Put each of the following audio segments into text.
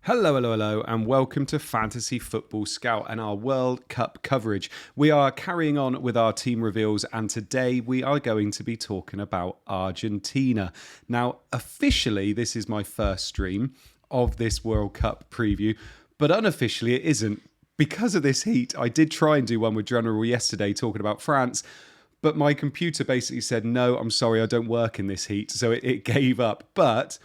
Hello, hello, hello, and welcome to Fantasy Football Scout and our World Cup coverage. We are carrying on with our team reveals, and today we are going to be talking about Argentina. Now, officially, this is my first stream of this World Cup preview, but unofficially, it isn't. Because of this heat, I did try and do one with General yesterday talking about France, but my computer basically said, no, I'm sorry, I don't work in this heat, so it gave up. But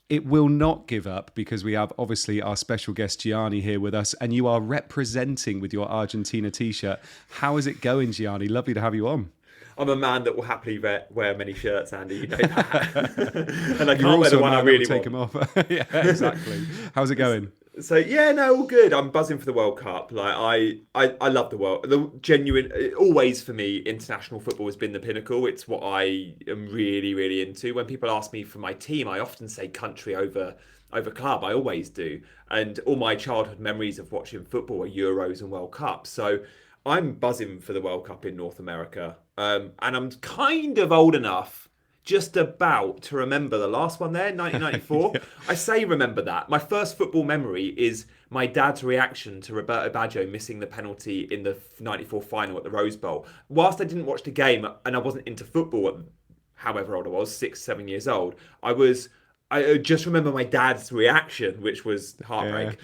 it will not give up because we have obviously our special guest Gianni here with us, and you are representing with your Argentina t-shirt. How is it going, Gianni? Lovely to have you on. I'm a man that will happily wear many shirts, Andy. You know that. And I You're can't wear also the a one I man that will really take want. them off. Yeah, exactly. How's it going? So yeah, no, all good. I'm buzzing for the World Cup. Like I love the world. The genuine, always for me, international football has been the pinnacle. It's what I am really, really into. When people ask me for my team, I often say country over club. I always do. And all my childhood memories of watching football are Euros and World Cups. So I'm buzzing for the World Cup in North America. And I'm kind of old enough, just about to remember the last one there, 1994. Yeah. I say remember that. My first football memory is my dad's reaction to Roberto Baggio missing the penalty in the 94 final at the Rose Bowl. Whilst I didn't watch the game and I wasn't into football at however old I was, 6, 7 years old, I just remember my dad's reaction, which was Yeah. heartbreak.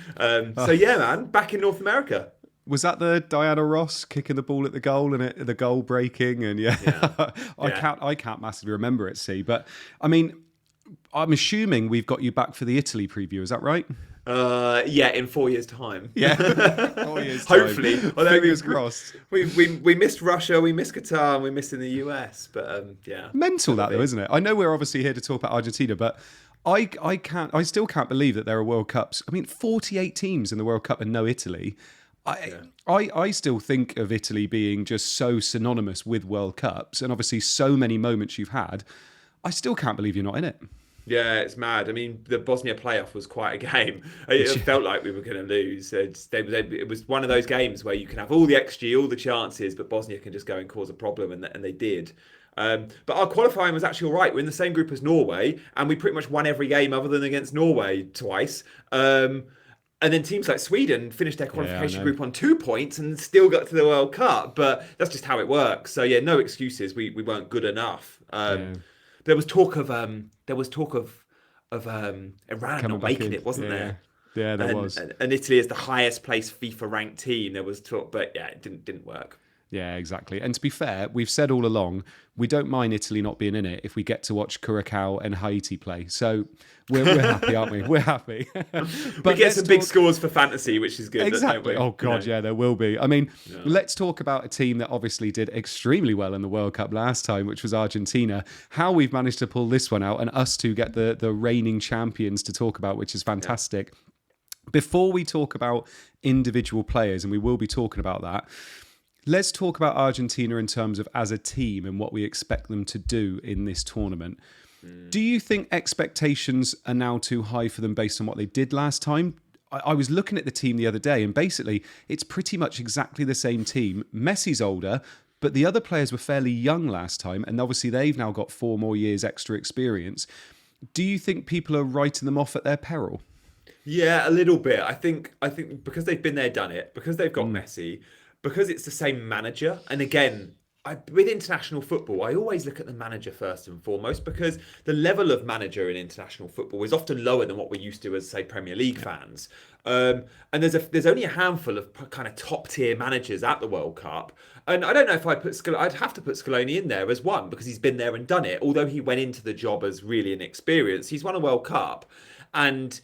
So yeah, man, back in North America. Was that the Diana Ross kicking the ball at the goal and the goal breaking? And yeah, Yeah, yeah. I can't massively remember it, see. But I mean, I'm assuming we've got you back for the Italy preview. Is that right? Yeah, in 4 years' time. Yeah. 4 years time. Hopefully. Although Fingers crossed. we missed Russia, we missed Qatar, and we missed in the US. But yeah, Mental that though, isn't it? I know we're obviously here to talk about Argentina, but I still can't believe that there are World Cups. I mean, 48 teams in the World Cup and no Italy. Yeah. I still think of Italy being just so synonymous with World Cups, and obviously so many moments you've had. I still can't believe you're not in it. Yeah, it's mad. I mean, the Bosnia playoff was quite a game. It felt like we were going to lose. It was one of those games where you can have all the XG, all the chances, but Bosnia can just go and cause a problem, and they did. But our qualifying was actually all right. We're in the same group as Norway, and we pretty much won every game other than against Norway twice. And then teams like Sweden finished their Yeah, I qualification know. group on 2 points and still got to the World Cup. But that's just how it works. So yeah, no excuses. We weren't good enough. Yeah. There was talk of Iran Coming not back making in. it, wasn't Yeah. there? Yeah, there And, was. and and Italy is the highest placed FIFA ranked team. There was talk, but yeah, it didn't work. Yeah, exactly. And to be fair, we've said all along, we don't mind Italy not being in it if we get to watch Curacao and Haiti play. So we're happy, aren't we? We're happy. We But get let's some big talk. scores for fantasy, which is good. Don't Exactly. we? Oh God, yeah, there will be. I mean, Yeah. let's talk about a team that obviously did extremely well in the World Cup last time, which was Argentina. How we've managed to pull this one out, and us two get the reigning champions to talk about, which is fantastic. Before we talk about individual players, and we will be talking about that, let's talk about Argentina in terms of as a team and what we expect them to do in this tournament. Do you think expectations are now too high for them based on what they did last time? I was looking at the team the other day, and basically it's pretty much exactly the same team. Messi's older, but the other players were fairly young last time, and obviously they've now got 4 more years extra experience. Do you think people are writing them off at their peril? Yeah, a little bit. I think because they've been there, done it, because they've got Messi, because it's the same manager. And again, with international football, I always look at the manager first and foremost because the level of manager in international football is often lower than what we're used to as, say, Premier League fans. And there's only a handful of kind of top tier managers at the World Cup. And I don't know if I'd have to put Scaloni in there as one because he's been there and done it. Although he went into the job as really inexperienced, he's won a World Cup, and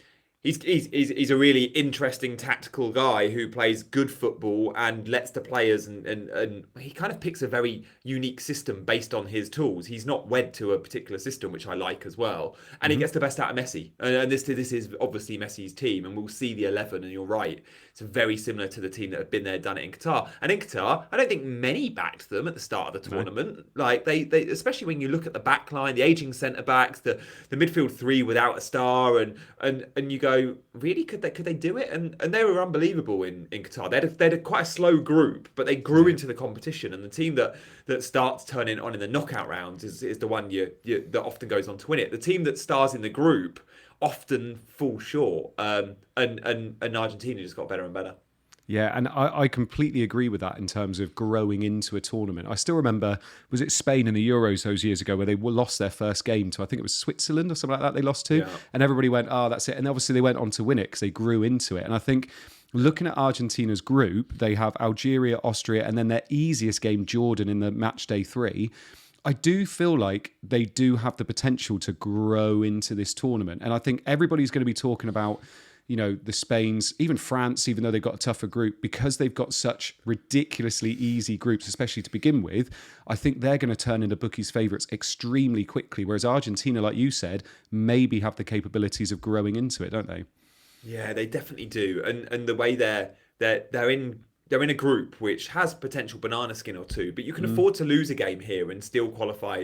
he's a really interesting tactical guy who plays good football and lets the players and he kind of picks a very unique system based on his tools. He's not wed to a particular system, which I like as well. And he gets the best out of Messi. And this is obviously Messi's team, and we'll see the 11. And you're right, it's very similar to the team that have been there, done it in Qatar. And in Qatar, I don't think many backed them at the start of the tournament. Like they especially when you look at the back line, the aging centre backs, the midfield three without a star, and you go, really, could they do it? And they were unbelievable in Qatar. They had quite a slow group, but they grew into the competition. And the team that starts turning on in the knockout rounds is the one that often goes on to win it. The team that stars in the group often fall short. And Argentina just got better and better. Yeah, and I completely agree with that in terms of growing into a tournament. I still remember, was it Spain in the Euros those years ago where they lost their first game to, I think it was Switzerland or something like that they lost to, Yeah. and everybody went, oh, that's it. And obviously they went on to win it because they grew into it. And I think looking at Argentina's group, they have Algeria, Austria, and then their easiest game, Jordan, in the match day 3. I do feel like they do have the potential to grow into this tournament. And I think everybody's going to be talking about, the Spains, even France, even though they've got a tougher group, because they've got such ridiculously easy groups, especially to begin with, I think they're going to turn into bookies' favourites extremely quickly. Whereas Argentina, like you said, maybe have the capabilities of growing into it, don't they? Yeah, they definitely do. And the way they're in a group which has potential banana skin or two, but you can afford to lose a game here and still qualify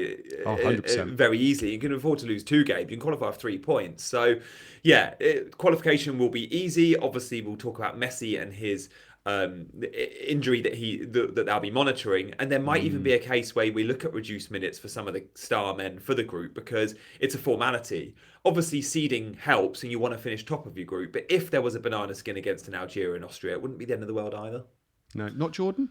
Oh, 100%. very easily. You can afford to lose 2 games. You can qualify with 3 points. So, yeah, qualification will be easy. Obviously, we'll talk about Messi and his injury that they'll be monitoring, and there might even be a case where we look at reduced minutes for some of the star men for the group because it's a formality. Obviously, seeding helps, and you want to finish top of your group. But if there was a banana skin against an Algeria and Austria, it wouldn't be the end of the world either. No, not Jordan?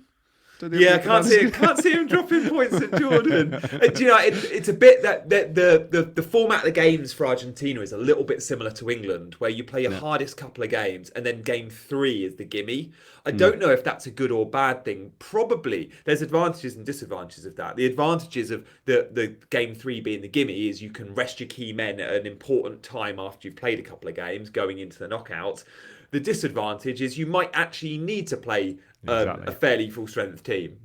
Yeah, can't see him dropping points at Jordan. It's a bit that the format of the games for Argentina is a little bit similar to England, where you play your hardest couple of games and then game 3 is the gimme. I don't know if that's a good or bad thing. Probably there's advantages and disadvantages of that. The advantages of the game 3 being the gimme is you can rest your key men at an important time after you've played a couple of games going into the knockouts. The disadvantage is you might actually need to play a fairly full strength team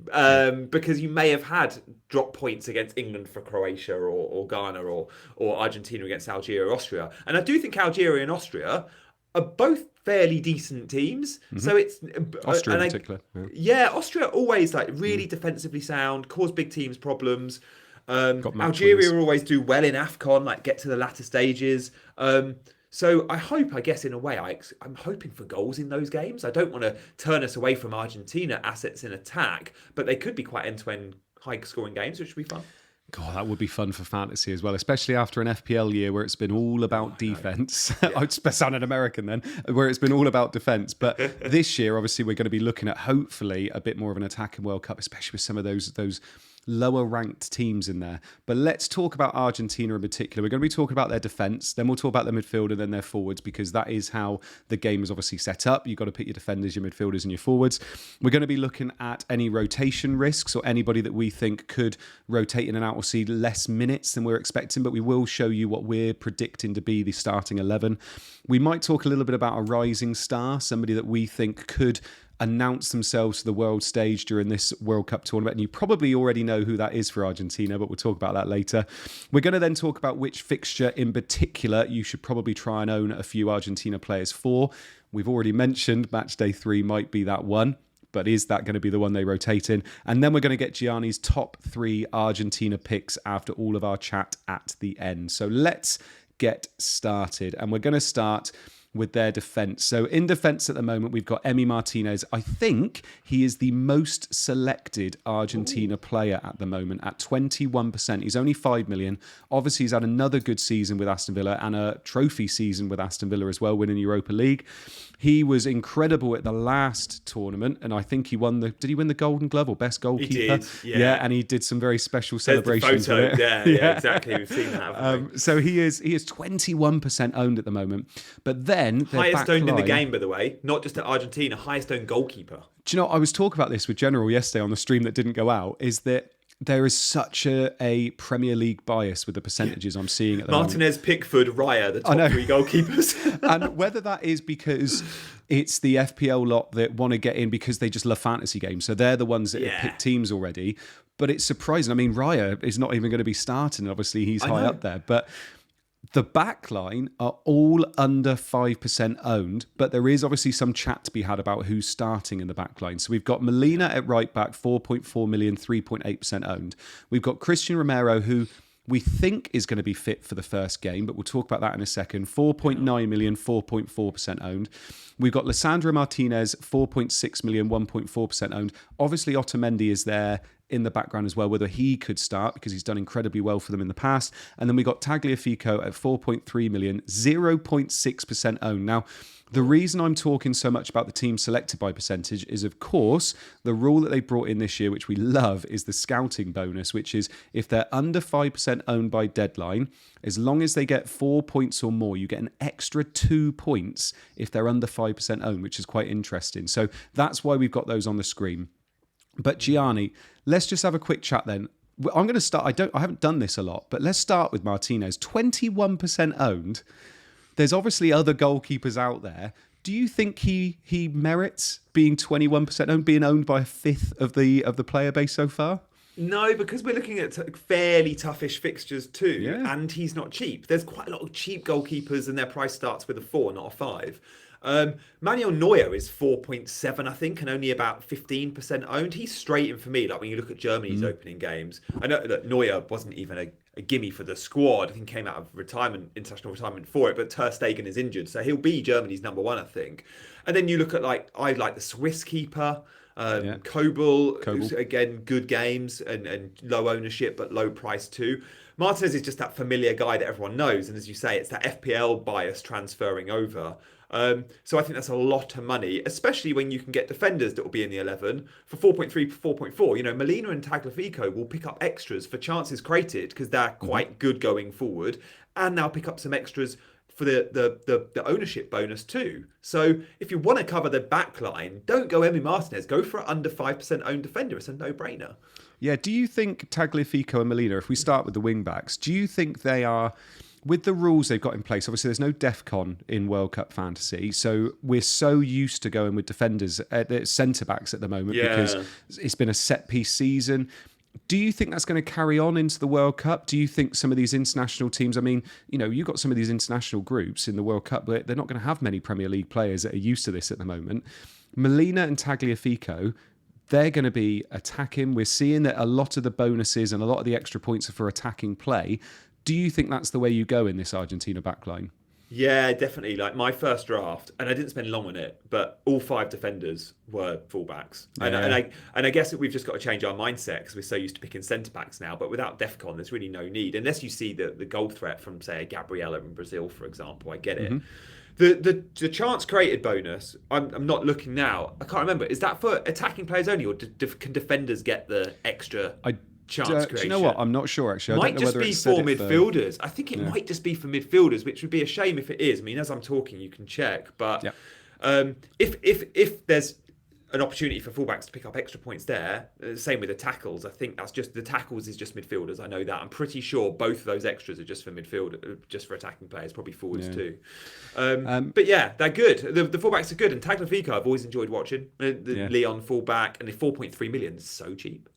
because you may have had drop points against England for Croatia or Ghana or Argentina against Algeria or Austria. And I do think Algeria and Austria are both fairly decent teams. So it's Austria in particular. Yeah, Austria always like really defensively sound, cause big teams problems. Algeria always do well in AFCON, like get to the latter stages. So I guess in a way, I'm hoping for goals in those games. I don't want to turn us away from Argentina assets in attack, but they could be quite end-to-end high-scoring games, which would be fun. God, that would be fun for fantasy as well, especially after an FPL year where it's been all about defense. I'd sound an American then, where it's been all about defense. But this year, obviously, we're going to be looking at hopefully a bit more of an attacking World Cup, especially with some of those lower ranked teams in there. But let's talk about Argentina in particular. We're going to be talking about their defence, then we'll talk about their midfield and then their forwards, because that is how the game is obviously set up. You've got to pick your defenders, your midfielders and your forwards. We're going to be looking at any rotation risks or anybody that we think could rotate in and out or see less minutes than we're expecting, but we will show you what we're predicting to be the starting 11. We might talk a little bit about a rising star, somebody that we think could announce themselves to the world stage during this World Cup tournament. And you probably already know who that is for Argentina, but we'll talk about that later. We're going to then talk about which fixture in particular you should probably try and own a few Argentina players for. We've already mentioned match day 3 might be that one, but is that going to be the one they rotate in? And then we're going to get Gianni's top 3 Argentina picks after all of our chat at the end. So let's get started. And we're going to start with their defence. So in defence at the moment, we've got Emi Martinez. I think he is the most selected Argentina player at the moment at 21%. He's only 5 million. Obviously, he's had another good season with Aston Villa and a trophy season with Aston Villa as well, winning Europa League. He was incredible at the last tournament, and I think he won did he win the Golden Glove or Best Goalkeeper? He did, yeah. And he did some very special celebrations. There's the photo. Yeah, exactly. We've seen that. So he is 21% owned at the moment. But then highest owned in the game, by the way, not just at Argentina, highest owned goalkeeper. Do you know, I was talking about this with General yesterday on the stream that didn't go out, is that there is such a Premier League bias with the percentages I'm seeing at the moment. Martinez, Pickford, Raya, the top 3 goalkeepers. And whether that is because it's the FPL lot that want to get in because they just love fantasy games. So they're the ones that have picked teams already. But it's surprising. I mean, Raya is not even going to be starting. Obviously, he's high up there. But the back line are all under 5% owned, but there is obviously some chat to be had about who's starting in the back line. So we've got Molina at right back, 4.4 million, 3.8% owned. We've got Christian Romero, who we think is going to be fit for the first game, but we'll talk about that in a second. 4.9 million, 4.4% owned. We've got Lissandro Martinez, 4.6 million, 1.4% owned. Obviously, Otamendi is there in the background as well, whether he could start because he's done incredibly well for them in the past. And then we got Tagliafico at 4.3 million, 0.6% owned. Now, the reason I'm talking so much about the team selected by percentage is, of course, the rule that they brought in this year, which we love, is the scouting bonus, which is if they're under 5% owned by deadline, as long as they get 4 points or more, you get an extra 2 points if they're under 5% owned, which is quite interesting. So that's why we've got those on the screen. But Gianni, let's just have a quick chat then. I'm going to start. I haven't done this a lot, but let's start with Martinez. 21% owned. There's obviously other goalkeepers out there. Do you think he merits being 21% owned, being owned by a fifth of the player base so far? No, because we're looking at fairly toughish fixtures too, Yeah. and he's not cheap. There's quite a lot of cheap goalkeepers, and their price starts with a 4, not a 5. Manuel Neuer is 4.7, I think, and only about 15% owned. He's straight in for me. Like when you look at Germany's opening games, I know that Neuer wasn't even a gimme for the squad. I think came out of retirement, international retirement for it, but Ter Stegen is injured, so he'll be Germany's number 1, I think. And then you look at I like the Swiss keeper. Kobel, again, good games and low ownership, but low price too. Martinez is just that familiar guy that everyone knows. And as you say, it's that FPL bias transferring over. So I think that's a lot of money, especially when you can get defenders that will be in the 11 for 4.3, 4.4. You know, Molina and Tagliafico will pick up extras for chances created because they're quite good going forward. And they'll pick up some extras for the ownership bonus too. So if you want to cover the back line, don't go Emi Martinez. Go for an under 5% owned defender. It's a no-brainer. Yeah, do you think Tagliafico and Molina, if we start with the wing-backs, do you think they are, with the rules they've got in place, obviously there's no DEFCON in World Cup Fantasy, so we're so used to going with defenders, centre-backs at the moment because it's been a set-piece season. Do you think that's going to carry on into the World Cup? Do you think some of these international teams, I mean, you know, you've got some of these international groups in the World Cup, but they're not going to have many Premier League players that are used to this at the moment. Molina and Tagliafico, they're going to be attacking. We're seeing that a lot of the bonuses and a lot of the extra points are for attacking play. Do you think that's the way you go in this Argentina backline? Yeah, definitely. Like my first draft, and I didn't spend long on it, but all 5 defenders were fullbacks. And I guess that we've just got to change our mindset because we're so used to picking centre backs now. But without DEFCON, there's really no need unless you see the goal threat from, say, a Gabriella in Brazil, for example. I get it. The chance created bonus, I'm not looking now. I can't remember. Is that for attacking players only, or can defenders get the extra chance creation? Do you know what? I'm not sure, actually. Might just be for midfielders. I think it might just be for midfielders, which would be a shame if it is. I mean, as I'm talking, you can check. But if there's an opportunity for fullbacks to pick up extra points there, same with the tackles. I think that's just the tackles is just midfielders. I know that. I'm pretty sure both of those extras are just for midfield, just for attacking players, probably forwards too. But yeah, they're good. The fullbacks are good, and Tagliafico I've always enjoyed watching. The Leon fullback, and the 4.3 million is so cheap.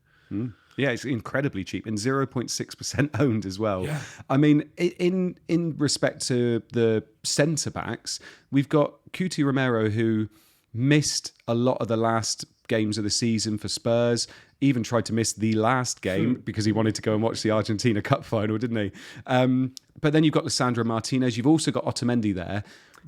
Yeah, it's incredibly cheap and 0.6% owned as well. Yeah. I mean, in respect to the centre backs, we've got Cuti Romero, who missed a lot of the last games of the season for Spurs, even tried to miss the last game because he wanted to go and watch the Argentina Cup final, didn't he? But then you've got Lisandro Martinez. You've also got Otamendi there.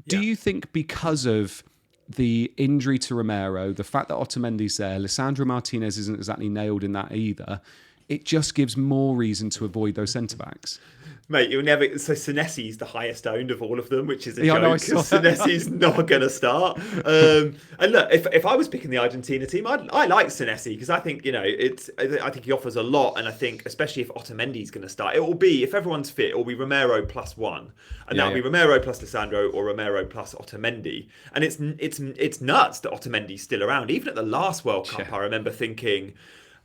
Do you think because of the injury to Romero, the fact that Otamendi's there, Lisandro Martinez isn't exactly nailed in that either, it just gives more reason to avoid those centre-backs? Mate, you'll never... So Senesi's the highest owned of all of them, which is a joke, I know, because Senesi's not going to start. And look, if I was picking the Argentina team, I like Senesi, because I think, you know, I think he offers a lot, and I think, especially if Otamendi's going to start, it will be, if everyone's fit, it will be Romero +1. And that'll be Romero plus Lisandro or Romero plus Otamendi. And it's nuts that Otamendi's still around. Even at the last World Cup, I remember thinking...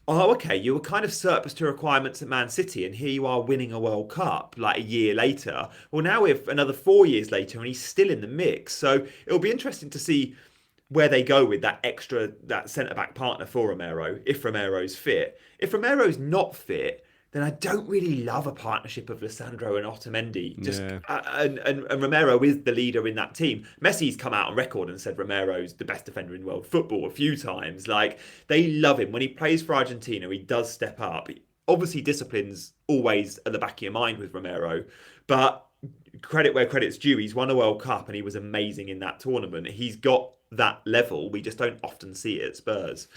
Oh, okay, you were kind of surplus to requirements at Man City, and here you are winning a World Cup like a year later. Well, now we're another 4 years later, and he's still in the mix. So it'll be interesting to see where they go with that centre-back partner for Romero, if Romero's fit. If Romero's not fit, then I don't really love a partnership of Lisandro and Otamendi. And Romero is the leader in that team. Messi's come out on record and said Romero's the best defender in world football a few times. Like, they love him. When he plays for Argentina, he does step up. Obviously, discipline's always at the back of your mind with Romero. But credit where credit's due. He's won a World Cup and he was amazing in that tournament. He's got that level. We just don't often see it at Spurs.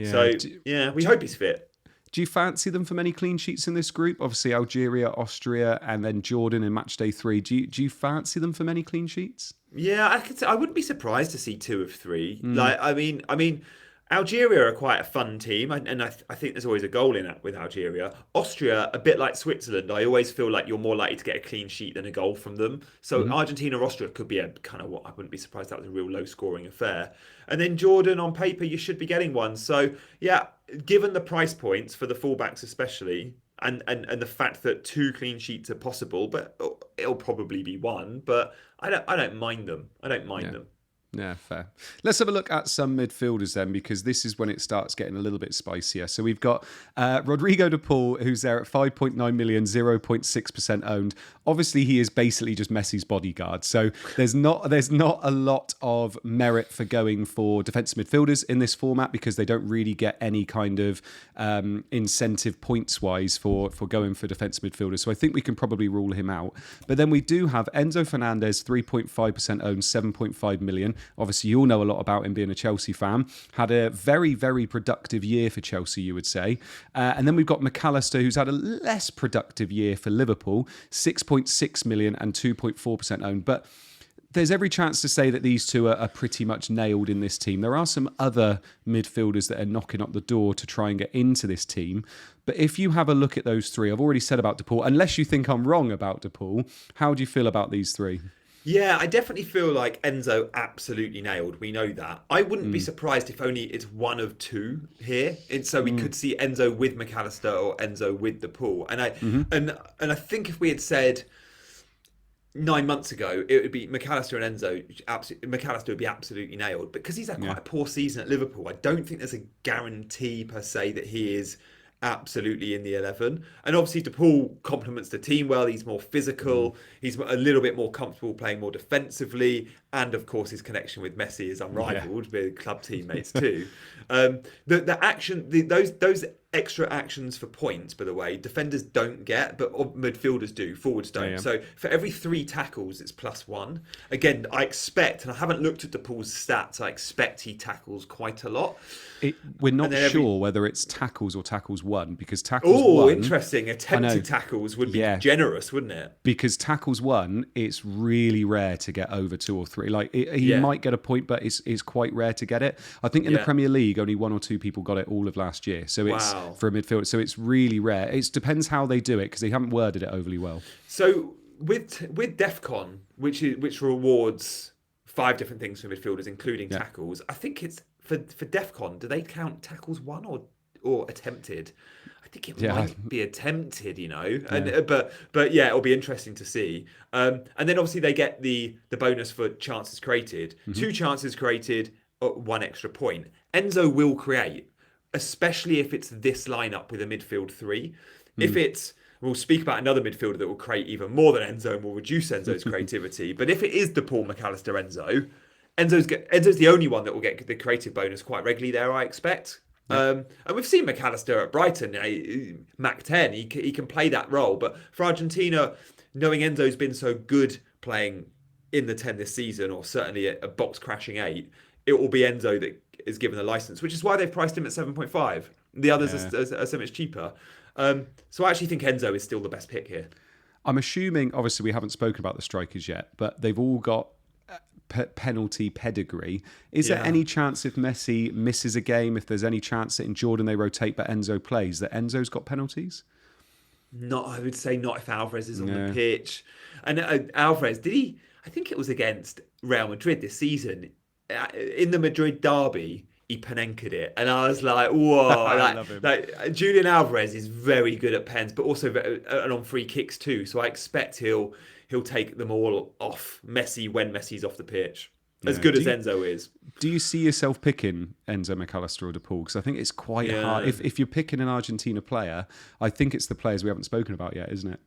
So, we hope he's fit. Do you fancy them for many clean sheets in this group? Obviously, Algeria, Austria, and then Jordan in match day 3. Do you fancy them for many clean sheets? Yeah, I could say I wouldn't be surprised to see 2 of 3. Like, I mean, Algeria are quite a fun team, and I think there's always a goal in it with Algeria. Austria, a bit like Switzerland, I always feel like you're more likely to get a clean sheet than a goal from them. So Argentina, Austria could be a kind of what I wouldn't be surprised that was a real low scoring affair. And then Jordan, on paper, you should be getting one. So yeah, given the price points for the fullbacks especially, and the fact that 2 clean sheets are possible, but it'll probably be one. But I don't mind them. I don't mind Yeah. them. Yeah, fair. Let's have a look at some midfielders then, because this is when it starts getting a little bit spicier. So we've got Rodrigo de Paul, who's there at 5.9 million, 0.6% owned. Obviously, he is basically just Messi's bodyguard. So there's not a lot of merit for going for defensive midfielders in this format, because they don't really get any kind of incentive points-wise for going for defensive midfielders. So I think we can probably rule him out. But then we do have Enzo Fernandez, 3.5% owned, 7.5 million. Obviously, you all know a lot about him being a Chelsea fan. Had a very, very productive year for Chelsea, you would say. And then we've got McAllister, who's had a less productive year for Liverpool, 6.6 million and 2.4% owned. But there's every chance to say that these two are pretty much nailed in this team. There are some other midfielders that are knocking up the door to try and get into this team. But if you have a look at those 3, I've already said about De Paul, unless you think I'm wrong about De Paul, how do you feel about these 3? Yeah, I definitely feel like Enzo absolutely nailed. We know that. I wouldn't be surprised if only it's one of 2 here. And so we could see Enzo with McAllister or Enzo with the pool. And I think if we had said 9 months ago, it would be McAllister and Enzo. McAllister would be absolutely nailed. But because he's had quite a poor season at Liverpool, I don't think there's a guarantee per se that he is absolutely in the 11. And obviously DePaul complements the team well. He's more physical, he's a little bit more comfortable playing more defensively, and of course his connection with Messi is unrivaled with club teammates too. Those extra actions for points, by the way, defenders don't get, but midfielders do, forwards don't. So for every 3 tackles, it's +1. Again, I expect, and I haven't looked at DePaul's stats, I expect he tackles quite a lot. We're not sure whether it's tackles or tackles won, because tackles won... interesting. Attempted tackles would be generous, wouldn't it? Because tackles won, it's really rare to get over 2 or 3. Like he might get a point, but it's quite rare to get it. I think in the Premier League, only 1 or 2 people got it all of last year. So it's for a midfielder. So it's really rare. It depends how they do it, because they haven't worded it overly well. So with DEFCON, which rewards 5 different things for midfielders, including tackles, I think it's for DEFCON. Do they count tackles won or attempted? I think it might be attempted, you know. And but yeah, it'll be interesting to see. And then obviously they get the bonus for chances created. 2 chances created, 1 extra point. Enzo will create, especially if it's this lineup with a midfield 3. If it's, we'll speak about another midfielder that will create even more than Enzo and will reduce Enzo's creativity. But if it is De Paul, McAllister, Enzo's the only one that will get the creative bonus quite regularly there, I expect. And we've seen McAllister at Brighton, Mac 10, he can play that role. But for Argentina, knowing Enzo's been so good playing in the 10 this season, or certainly a box crashing 8, it will be Enzo that is given the license, which is why they've priced him at 7.5. The others are so much cheaper. So I actually think Enzo is still the best pick here. I'm assuming, obviously, we haven't spoken about the strikers yet, but they've all got penalty pedigree. Is there any chance, if Messi misses a game, if there's any chance that in Jordan they rotate but Enzo plays, that Enzo's got penalties? I would say not if Alvarez is on the pitch. And Alvarez, did he? I think it was against Real Madrid this season. In the Madrid derby, he Panenka'd it. And I was like, whoa. I love him. Julian Alvarez is very good at pens, but also and on free kicks too. So I expect he'll take them all off Messi when Messi's off the pitch. As good as Enzo is. Do you see yourself picking Enzo, McAllister or De Paul? Because I think it's quite hard. If you're picking an Argentina player, I think it's the players we haven't spoken about yet, isn't it?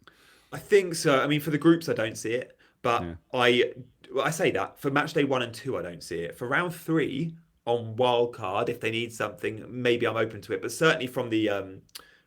I think so. I mean, for the groups, I don't see it. But I say that. For match day 1 and 2, I don't see it. For round 3, on wildcard, if they need something, maybe I'm open to it. But certainly from the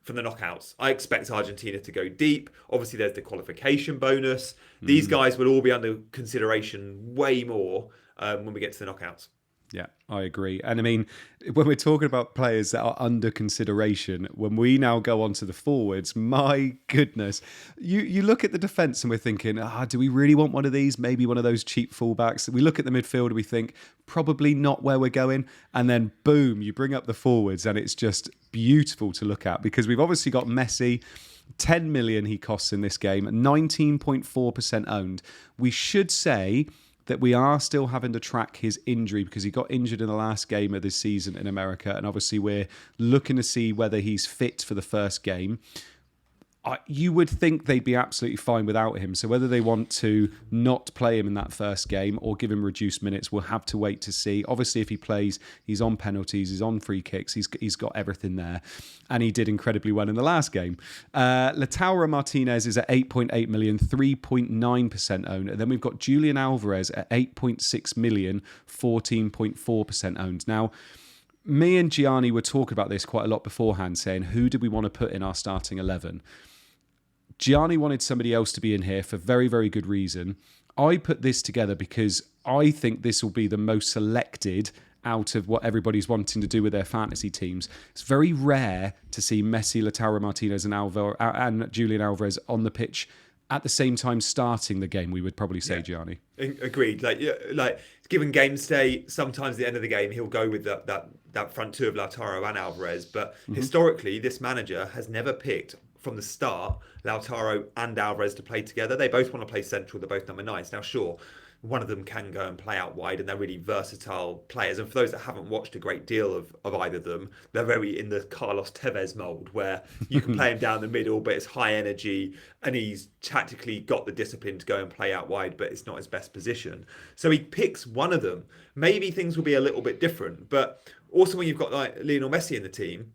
knockouts, I expect Argentina to go deep. Obviously, there's the qualification bonus. These guys will all be under consideration way more when we get to the knockouts. Yeah, I agree. And I mean, when we're talking about players that are under consideration, when we now go on to the forwards, my goodness, you look at the defence and we're thinking, do we really want one of these? Maybe one of those cheap fullbacks. We look at the midfield and we think, probably not where we're going. And then boom, you bring up the forwards and it's just beautiful to look at, because we've obviously got Messi. 10 million he costs in this game, 19.4% owned. We should say that we are still having to track his injury, because he got injured in the last game of this season in America, and obviously we're looking to see whether he's fit for the first game. You would think they'd be absolutely fine without him. So whether they want to not play him in that first game or give him reduced minutes, we'll have to wait to see. Obviously, if he plays, he's on penalties, he's on free kicks, he's got everything there. And he did incredibly well in the last game. Lautaro Martinez is at 8.8 million, 3.9% owned. And then we've got Julian Alvarez at 8.6 million, 14.4% owned. Now, me and Gianni were talking about this quite a lot beforehand, saying, who did we want to put in our starting 11? Gianni wanted somebody else to be in here for very, very good reason. I put this together because I think this will be the most selected out of what everybody's wanting to do with their fantasy teams. It's very rare to see Messi, Lautaro Martinez and Julian Alvarez on the pitch at the same time starting the game, we would probably say, Gianni. Agreed. Like given game state, sometimes at the end of the game, he'll go with that front two of Lautaro and Alvarez. But historically, this manager has never picked from the start Lautaro and Alvarez to play together. They both want to play central. They're both number nines. Now, sure, one of them can go and play out wide, and they're really versatile players. And for those that haven't watched a great deal of either of them, they're very in the Carlos Tevez mold, where you can play him down the middle, but it's high energy, and he's tactically got the discipline to go and play out wide, but it's not his best position. So he picks one of them. Maybe things will be a little bit different, but also when you've got like Lionel Messi in the team,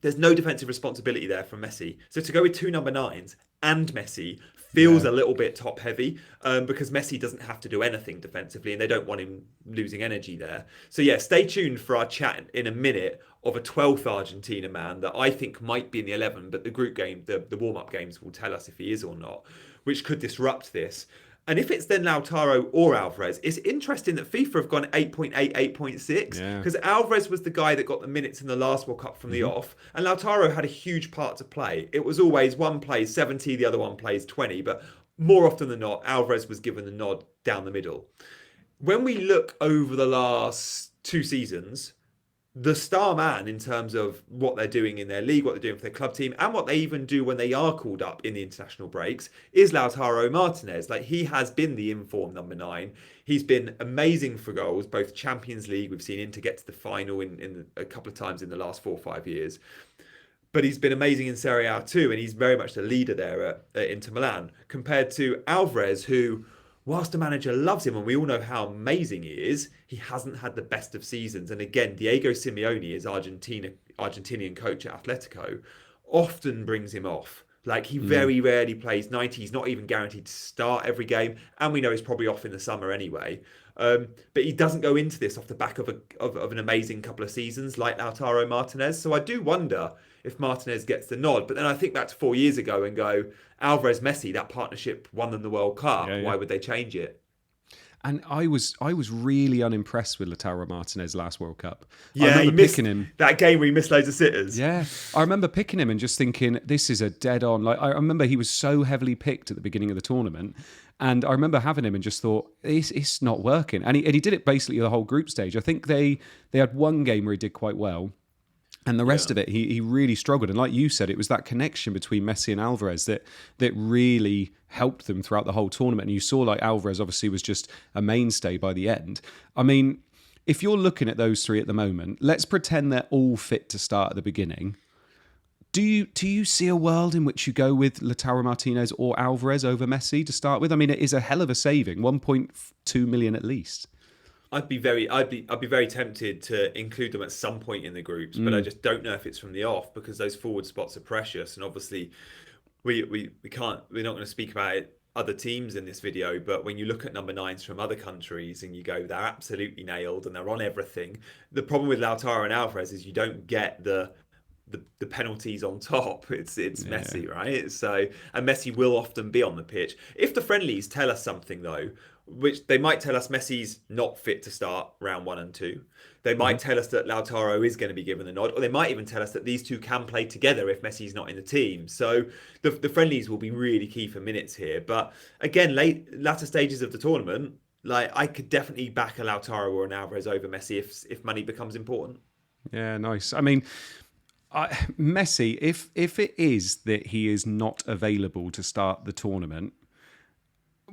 there's no defensive responsibility there from Messi. So to go with two number nines and Messi feels a little bit top heavy, because Messi doesn't have to do anything defensively and they don't want him losing energy there. So yeah, stay tuned for our chat in a minute of a 12th Argentina man that I think might be in the 11, but the group game, the warm-up games will tell us if he is or not, which could disrupt this. And if it's then Lautaro or Alvarez, it's interesting that FIFA have gone 8.8, 8.6, because Alvarez was the guy that got the minutes in the last World Cup from the off, and Lautaro had a huge part to play. It was always one plays 70, the other one plays 20, but more often than not, Alvarez was given the nod down the middle. When we look over the last two seasons, the star man in terms of what they're doing in their league, what they're doing for their club team, and what they even do when they are called up in the international breaks is Lautaro Martinez. Like, he has been the informed number 9. He's been amazing for goals, both Champions League. We've seen Inter get to the final in a couple of times in the last 4 or 5 years. But he's been amazing in Serie A too, and he's very much the leader there at Inter Milan, compared to Alvarez, who, whilst the manager loves him, and we all know how amazing he is, he hasn't had the best of seasons. And again, Diego Simeone, as Argentinian coach at Atletico, often brings him off. Like, he very rarely plays 90. He's not even guaranteed to start every game. And we know he's probably off in the summer anyway. But he doesn't go into this off the back of an amazing couple of seasons like Lautaro Martinez. So I do wonder if Martinez gets the nod. But then I think back to 4 years ago and go, Alvarez Messi, that partnership won them the World Cup. Why would they change it? And I was really unimpressed with Lautaro Martinez last World Cup. Yeah, he missed him. That game where he missed loads of sitters. Yeah, I remember picking him and just thinking, this is a dead on. Like, I remember he was so heavily picked at the beginning of the tournament, and I remember having him and just thought, it's not working. And he did it basically the whole group stage. I think they had one game where he did quite well. And the rest of it, he really struggled. And like you said, it was that connection between Messi and Alvarez that really helped them throughout the whole tournament. And you saw, like, Alvarez obviously was just a mainstay by the end. I mean, if you're looking at those three at the moment, let's pretend they're all fit to start at the beginning. Do you see a world in which you go with Lautaro Martinez or Alvarez over Messi to start with? I mean, it is a hell of a saving, 1.2 million at least. I'd be very tempted to include them at some point in the groups, but I just don't know if it's from the off, because those forward spots are precious. And obviously we're not going to speak about other teams in this video, but when you look at number 9s from other countries and you go, they're absolutely nailed and they're on everything. The problem with Lautaro and Alvarez is you don't get the penalties on top. It's Messi, right? So, and Messi will often be on the pitch. If the friendlies tell us something though, which they might tell us Messi's not fit to start round 1 and 2. They might tell us that Lautaro is going to be given the nod, or they might even tell us that these two can play together if Messi's not in the team. So the friendlies will be really key for minutes here. But again, latter stages of the tournament, like I could definitely back a Lautaro or an Alvarez over Messi if money becomes important. Yeah, nice. I mean, Messi, if it is that he is not available to start the tournament,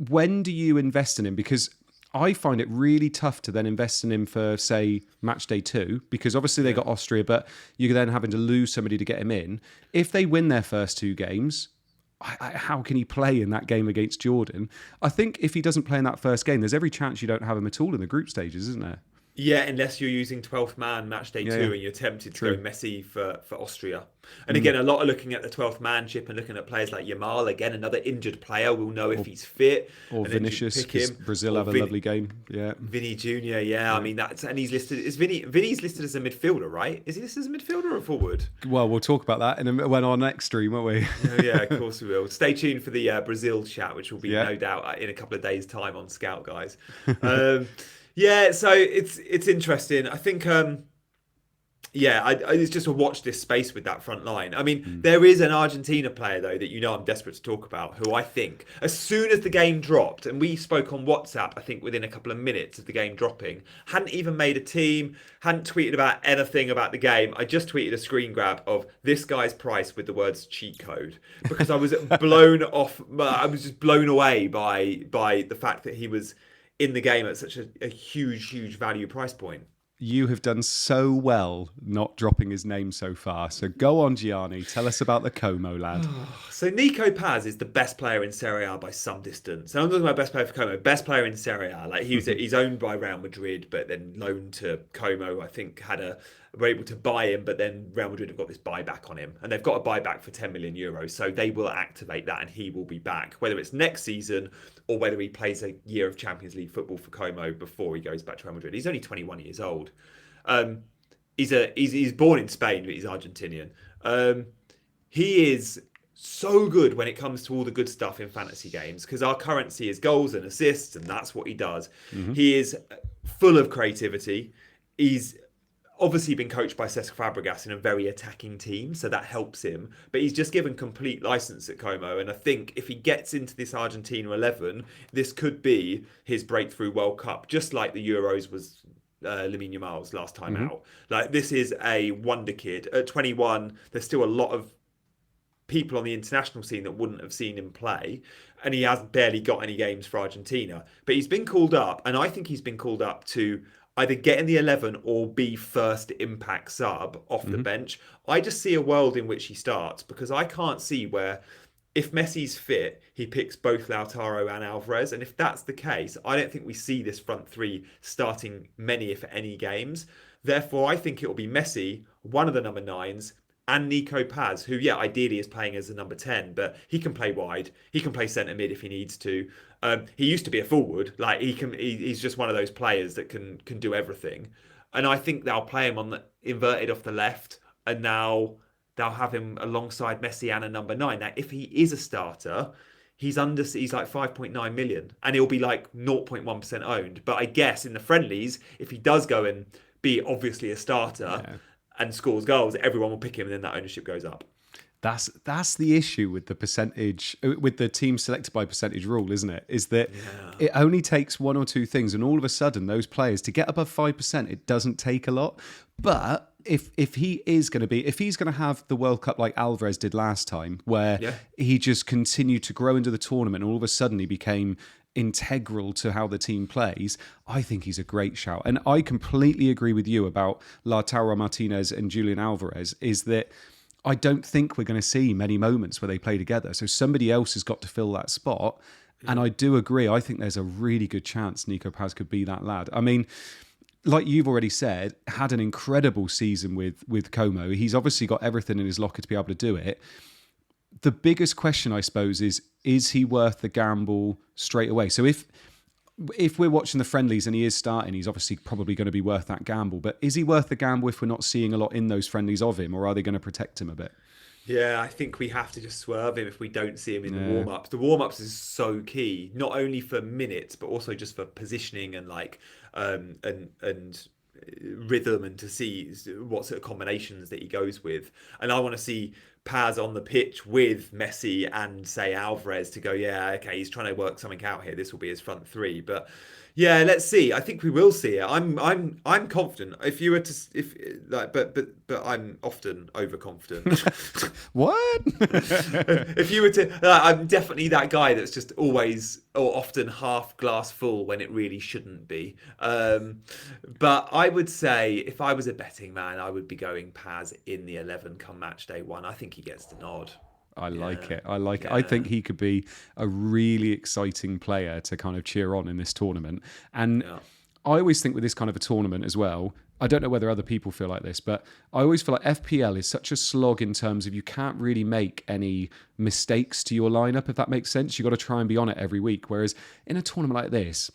when do you invest in him? Because I find it really tough to then invest in him for, say, match day 2, because obviously they got Austria, but you're then having to lose somebody to get him in. If they win their first 2 games, how can he play in that game against Jordan? I think if he doesn't play in that first game, there's every chance you don't have him at all in the group stages, isn't there? Yeah, unless you're using 12th man match day 2 and you're tempted to go Messi for Austria. And again, a lot of looking at the 12th man chip and looking at players like Yamal, again, another injured player. We'll know if he's fit. Or Vinicius, because Brazil have a lovely game. Yeah. Vinny Jr., I mean, and he's listed, Vinny's listed as a midfielder, right? Is he listed as a midfielder or a forward? Well, we'll talk about that when our next stream, won't we? Yeah, of course we will. Stay tuned for the Brazil chat, which will be no doubt in a couple of days' time on Scout, guys. Yeah, so it's interesting. I think, it's just a watch this space with that front line. I mean, there is an Argentina player, though, that I'm desperate to talk about, who I think, as soon as the game dropped, and we spoke on WhatsApp, I think within a couple of minutes of the game dropping, hadn't even made a team, hadn't tweeted about anything about the game. I just tweeted a screen grab of this guy's price with the words cheat code, because I was blown off. I was just blown away by the fact that he was in the game at such a huge value price point. You have done so well not dropping his name so far. So go on, Gianni. Tell us about the Como lad. So Nico Paz is the best player in Serie A by some distance. So I'm talking about best player for Como, best player in Serie A. Like he's owned by Real Madrid, but then loaned to Como. I think were able to buy him, but then Real Madrid have got this buyback on him, and they've got a buyback for 10 million euros. So they will activate that, and he will be back, whether it's next season or whether he plays a year of Champions League football for Como before he goes back to Real Madrid. He's only 21 years old. He's born in Spain, but he's Argentinian. He is so good when it comes to all the good stuff in fantasy games, because our currency is goals and assists, and that's what he does. He is full of creativity. He's obviously been coached by Cesc Fabregas in a very attacking team, so that helps him. But he's just given complete license at Como, and I think if he gets into this Argentina 11, this could be his breakthrough World Cup, just like the Euros was Lamine Yamal's last time out. Like, this is a wonder kid. At 21, there's still a lot of people on the international scene that wouldn't have seen him play, and he has barely got any games for Argentina. But he's been called up, and I think he's been called up to either get in the 11 or be first impact sub off the bench. I just see a world in which he starts, because I can't see where, if Messi's fit, he picks both Lautaro and Alvarez. And if that's the case, I don't think we see this front three starting many, if any, games. Therefore, I think it will be Messi, one of the number 9s, and Nico Paz, who, ideally is playing as a number 10, but he can play wide. He can play centre mid if he needs to. He used to be a forward. Like, he's just one of those players that can do everything. And I think they'll play him on the inverted off the left, and now they'll have him alongside Messi and a number 9. Now, if he is a starter, he's like 5.9 million, and he'll be like 0.1% owned. But I guess in the friendlies, if he does go and be obviously a starter and scores goals, everyone will pick him, and then that ownership goes up. That's the issue with the percentage, with the team selected by percentage rule, isn't it? Is that it only takes one or two things, and all of a sudden those players, to get above 5%, it doesn't take a lot. But if he's going to have the World Cup like Alvarez did last time, where he just continued to grow into the tournament, and all of a sudden he became integral to how the team plays, I think he's a great shout. And I completely agree with you about Lautaro Martinez and Julian Alvarez, is that I don't think we're going to see many moments where they play together. So somebody else has got to fill that spot. And I do agree. I think there's a really good chance Nico Paz could be that lad. I mean, like you've already said, had an incredible season with Como. He's obviously got everything in his locker to be able to do it. The biggest question, I suppose, is he worth the gamble straight away? So if we're watching the friendlies and he is starting, he's obviously probably going to be worth that gamble. But is he worth the gamble if we're not seeing a lot in those friendlies of him, or are they going to protect him a bit? Yeah, I think we have to just swerve him if we don't see him in the Yeah. warm-ups. The warm-ups is so key, not only for minutes, but also just for positioning and like and rhythm and to see what sort of combinations that he goes with. And I want to see Paz on the pitch with Messi and say Alvarez to go, yeah, okay, he's trying to work something out here. This will be his front three. But yeah, let's see. I think we will see it. I'm confident. If you were to if like but I'm often overconfident. What? If you were to, I'm definitely that guy that's just always or often half glass full when it really shouldn't be. But I would say if I was a betting man, I would be going Paz in the 11 come match day one. I think he gets the nod. I like Yeah, it. I like it. I yeah, think he could be a really exciting player to kind of cheer on in this tournament. And yeah. I always think with this kind of a tournament as well, I don't know whether other people feel like this, but I always feel like FPL is such a slog in terms of you can't really make any mistakes to your lineup, if that makes sense. You've got to try and be on it every week. Whereas in a tournament like this,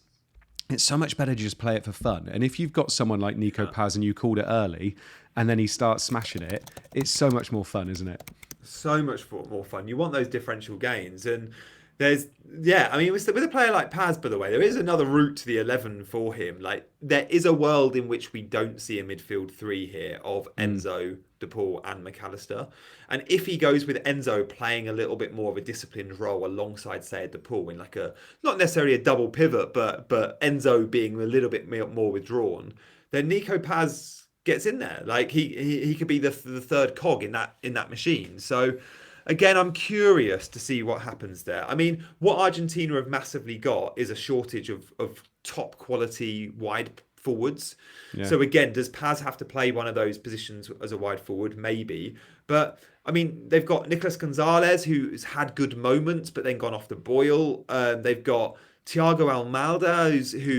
it's so much better to just play it for fun. And if you've got someone like Nico Yeah. Paz and you called it early and then he starts smashing it, it's so much more fun, isn't it? So much more fun. You want those differential gains, and there's yeah. I mean, with a player like Paz, by the way, there is another route to the 11 for him. Like there is a world in which we don't see a midfield three here of Enzo, DePaul, and McAllister. And if he goes with Enzo playing a little bit more of a disciplined role alongside, say, a DePaul in like a not necessarily a double pivot, but Enzo being a little bit more withdrawn, then Nico Paz gets in there. Like he could be the third cog in that machine. So again, I'm curious to see what happens there. I mean, what Argentina have massively got is a shortage of top quality wide forwards. Yeah. So again, does Paz have to play one of those positions as a wide forward? Maybe. But I mean, they've got Nicolas Gonzalez, who's had good moments, but then gone off the boil. They've got Thiago Almada,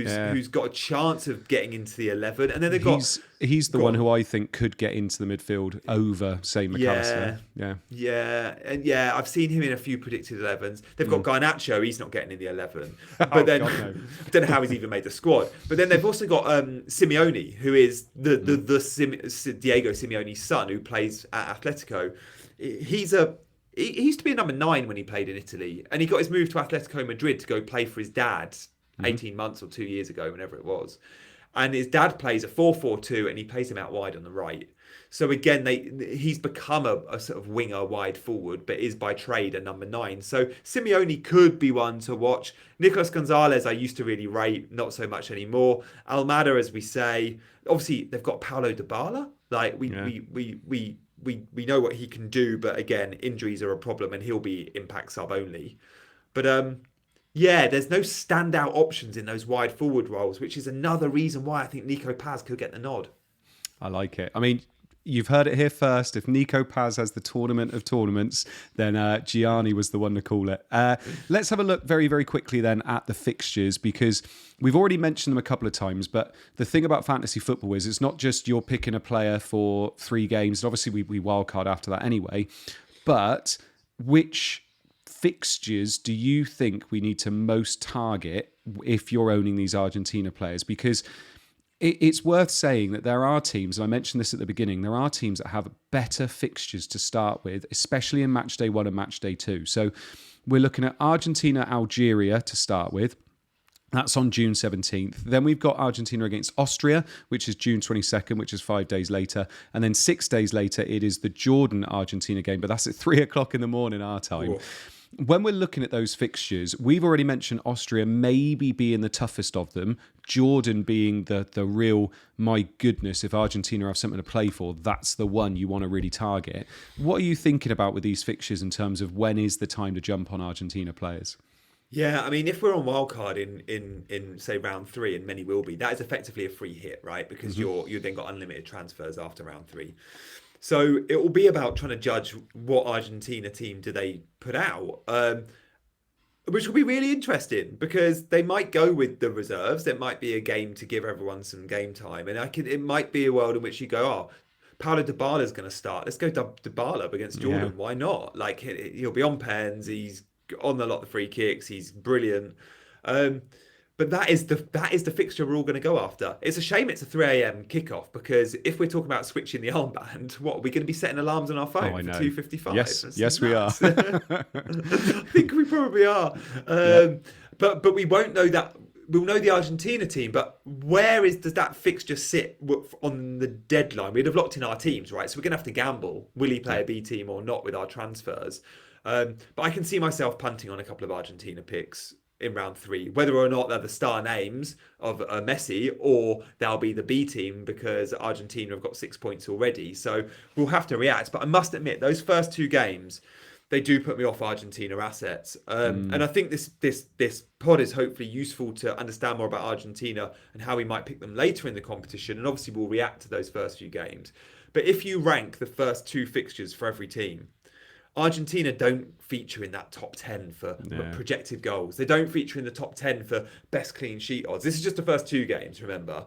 Yeah. who's got a chance of getting into the 11, and then they've He's the one got who I think could get into the midfield over, say, McAllister. yeah, Yeah. yeah, and yeah, I've seen him in a few predicted 11s. They've got Garnacho, he's not getting in the 11. Oh But then God, no. I don't know how he's even made the squad. But then they've also got Simeone, who is Diego Simeone's son, who plays at Atletico. He's a he used to be a number 9 when he played in Italy, and he got his move to Atletico Madrid to go play for his dad 18 months or 2 years ago, whenever it was. And his dad plays a 4-4-2, and he plays him out wide on the right. So again, he's become a sort of winger wide forward, but is by trade a number 9. So Simeone could be one to watch. Nicolas Gonzalez, I used to really rate, not so much anymore. Almada, as we say, obviously they've got Paulo Dybala. Like Yeah. we know what he can do, but again, injuries are a problem, and he'll be impact sub only. But yeah, there's no standout options in those wide forward roles, which is another reason why I think Nico Paz could get the nod. I like it. I mean, you've heard it here first. If Nico Paz has the tournament of tournaments, then Gianni was the one to call it. Let's have a look very, very quickly then at the fixtures, because we've already mentioned them a couple of times. But the thing about fantasy football is it's not just you're picking a player for 3 games. And obviously, we wildcard after that anyway. But which fixtures do you think we need to most target if you're owning these Argentina players? Because it's worth saying that there are teams, and I mentioned this at the beginning, there are teams that have better fixtures to start with, especially in match day 1 and match day 2. So we're looking at Argentina, Algeria to start with. That's on June 17th. Then we've got Argentina against Austria, which is June 22nd, which is 5 days later. And then 6 days later, it is the Jordan-Argentina game, but that's at 3 o'clock in the morning our time. Cool. When we're looking at those fixtures, we've already mentioned Austria maybe being the toughest of them, Jordan being the real, my goodness, if Argentina have something to play for, that's the one you want to really target. What are you thinking about with these fixtures in terms of when is the time to jump on Argentina players? Yeah, I mean, if we're on wildcard in say round 3, and many will be, that is effectively a free hit, right? Because you then got unlimited transfers after round 3. So it will be about trying to judge what Argentina team do they put out, which will be really interesting because they might go with the reserves. There might be a game to give everyone some game time, and it might be a world in which you go, oh, Paulo Dybala is going to start. Let's go Dybala up against Yeah. Jordan. Why not? Like he'll be on pens. He's on a lot of free kicks. He's brilliant. Um, But that is the fixture we're all going to go after. It's a shame it's a 3 a.m. kickoff, because if we're talking about switching the armband, what are we going to be setting alarms on our phone for 2:55? Yes, we are. I think we probably are. But we won't know that. We'll know the Argentina team, but does that fixture sit on the deadline? We'd have locked in our teams, right? So we're going to have to gamble. Will he play a B team or not with our transfers? But I can see myself punting on a couple of Argentina picks in round 3, whether or not they're the star names of Messi, or they'll be the B team because Argentina have got 6 points already. So we'll have to react. But I must admit, those first 2 games, they do put me off Argentina assets. And I think this pod is hopefully useful to understand more about Argentina and how we might pick them later in the competition. And obviously we'll react to those first few games. But if you rank the first 2 fixtures for every team, Argentina don't feature in that top 10 for projected goals. They don't feature in the top 10 for best clean sheet odds. This is just the first 2 games, remember.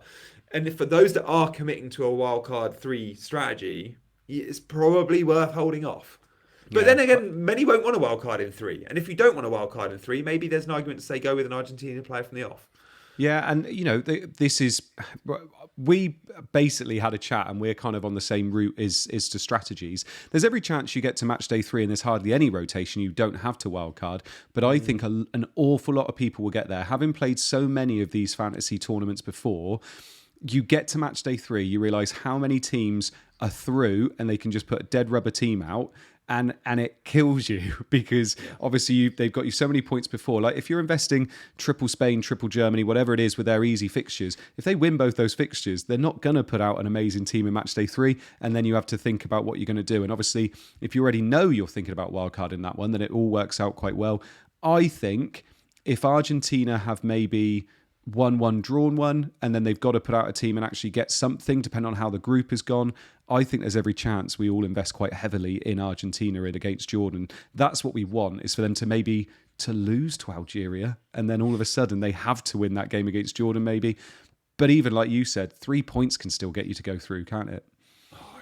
And for those that are committing to a wildcard 3 strategy, it's probably worth holding off. But then again, many won't want a wildcard in 3. And if you don't want a wildcard in 3, maybe there's an argument to say go with an Argentina player from the off. Yeah, and we basically had a chat, and we're kind of on the same route as to strategies. There's every chance you get to match day 3 and there's hardly any rotation. You don't have to wildcard, but I think an awful lot of people will get there. Having played so many of these fantasy tournaments before, you get to match day 3, you realise how many teams are through, and they can just put a dead rubber team out. And it kills you because obviously they've got you so many points before. Like if you're investing triple Spain, triple Germany, whatever it is with their easy fixtures, if they win both those fixtures, they're not going to put out an amazing team in match day 3. And then you have to think about what you're going to do. And obviously, if you already know you're thinking about wildcard in that one, then it all works out quite well. I think if Argentina have maybe 1-1 drawn one, and then they've got to put out a team and actually get something, depending on how the group has gone, I think there's every chance we all invest quite heavily in Argentina and against Jordan. That's what we want, is for them to lose to Algeria, and then all of a sudden they have to win that game against Jordan maybe. But even like you said, 3 points can still get you to go through, can't it?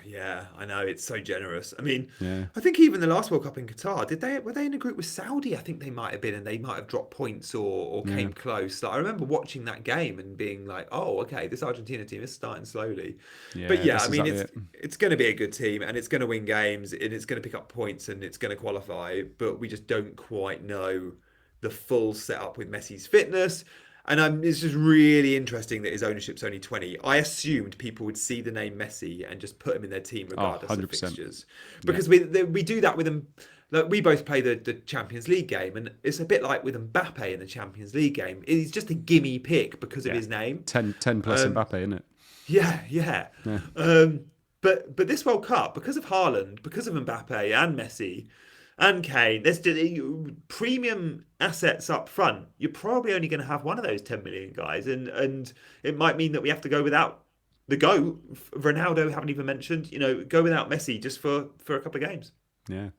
Yeah, I know, it's so generous. I mean, Yeah. I think even the last World Cup in Qatar, were they in a group with Saudi? I think they might have been, and they might have dropped points or came close. Like, I remember watching that game and being like, oh, okay, this Argentina team is starting slowly. But yeah, I mean, it's going to be a good team, and it's going to win games, and it's going to pick up points, and it's going to qualify. But we just don't quite know the full setup with Messi's fitness. And it's just really interesting that his ownership's only 20. I assumed people would see the name Messi and just put him in their team regardless of fixtures. Because we do that with him. Like, we both play the Champions League game, and it's a bit like with Mbappe in the Champions League game. He's just a gimme pick because of his name. 10 plus Mbappe, isn't it? Yeah. But this World Cup, because of Haaland, because of Mbappe and Messi and Kane, there's premium assets up front. You're probably only going to have one of those 10 million guys, and it might mean that we have to go without the GOAT. Ronaldo, haven't even mentioned. Go without Messi just for a couple of games. Yeah.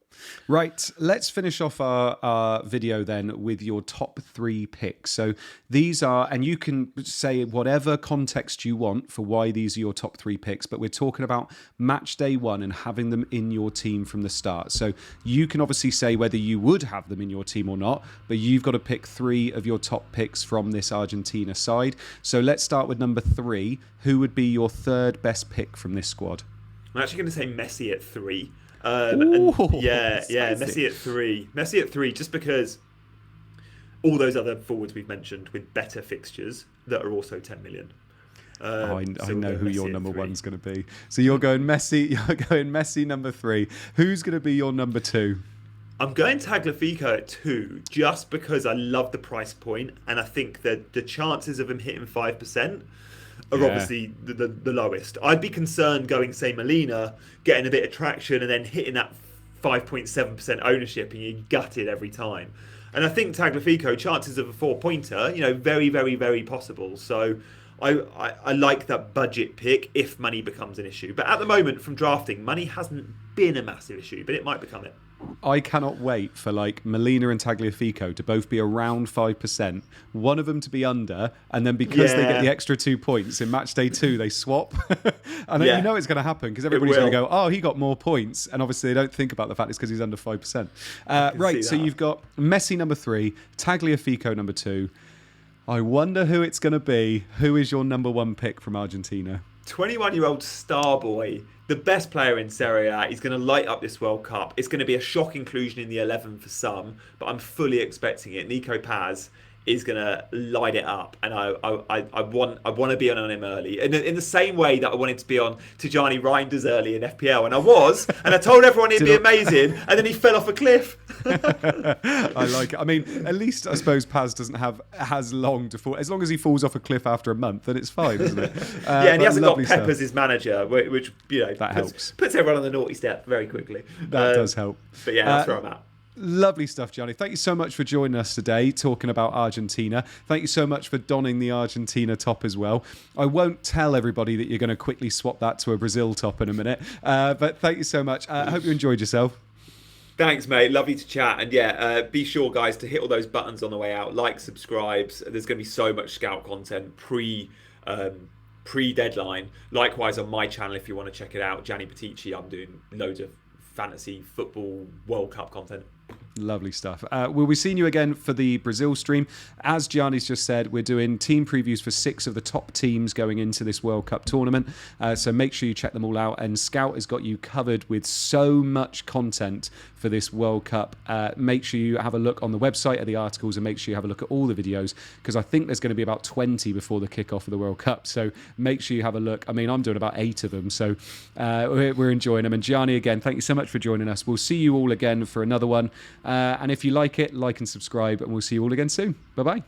Right. Let's finish off our video then with your top 3 picks. So these are, and you can say whatever context you want for why these are your top 3 picks, but we're talking about match day 1 and having them in your team from the start. So you can obviously say whether you would have them in your team or not, but you've got to pick 3 of your top picks from this Argentina side. So let's start with number 3. Who would be your 3rd best pick from this squad? I'm actually going to say Messi at 3. Messi at 3. Messi at 3, just because all those other forwards we've mentioned with better fixtures that are also 10 million. I know who your number 1's going to be. So you're going Messi. You're going Messi number 3. Who's going to be your number 2? I'm going Tagliafico at 2, just because I love the price point, and I think that the chances of him hitting 5% are obviously the lowest. I'd be concerned going, say, Molina, getting a bit of traction and then hitting that 5.7% ownership, and you're gutted every time. And I think Tagliafico, chances of a 4-pointer, very, very, very possible. So I like that budget pick if money becomes an issue. But at the moment, from drafting, money hasn't been a massive issue, but it might become it. I cannot wait for Molina and Tagliafico to both be around 5%, one of them to be under, and then because they get the extra 2 points in match day 2, they swap. And you know it's going to happen because everybody's going to go, oh, he got more points. And obviously they don't think about the fact it's because he's under 5%. Right, so you've got Messi number 3, Tagliafico number 2. I wonder who it's going to be. Who is your number one pick from Argentina? 21-year-old star boy, the best player in Serie A. He's going to light up this World Cup. It's going to be a shock inclusion in the 11 for some, but I'm fully expecting it. Nico Paz is going to light it up, and I want to be on him early, in the same way that I wanted to be on Tijani Reinders early in FPL, and I was, and I told everyone he'd be amazing, and then he fell off a cliff. I like it. I mean, at least I suppose Paz doesn't have as long to fall. As long as he falls off a cliff after a month, then it's fine, isn't it? Yeah, and he hasn't got Pep as his manager, which that helps. Puts everyone on the naughty step very quickly. That does help. But yeah, that's where I'm at. Lovely stuff, Gianni. Thank you so much for joining us today, talking about Argentina. Thank you so much for donning the Argentina top as well. I won't tell everybody that you're going to quickly swap that to a Brazil top in a minute, but thank you so much. I hope you enjoyed yourself. Thanks, mate. Lovely to chat. And yeah, be sure, guys, to hit all those buttons on the way out. Like, subscribes. There's going to be so much Scout content pre-deadline. Likewise, on my channel, if you want to check it out, Gianni Patici, I'm doing loads of fantasy football World Cup content. Lovely stuff. We'll be seeing you again for the Brazil stream. As Gianni's just said, we're doing team previews for 6 of the top teams going into this World Cup tournament. So make sure you check them all out. And Scout has got you covered with so much content for this World Cup. Make sure you have a look on the website at the articles, and make sure you have a look at all the videos, because I think there's going to be about 20 before the kickoff of the World Cup. So make sure you have a look. I mean, I'm doing about 8 of them, so we're enjoying them. And Gianni, again, thank you so much for joining us. We'll see you all again for another one. And if you like it, like and subscribe, and we'll see you all again soon. Bye-bye.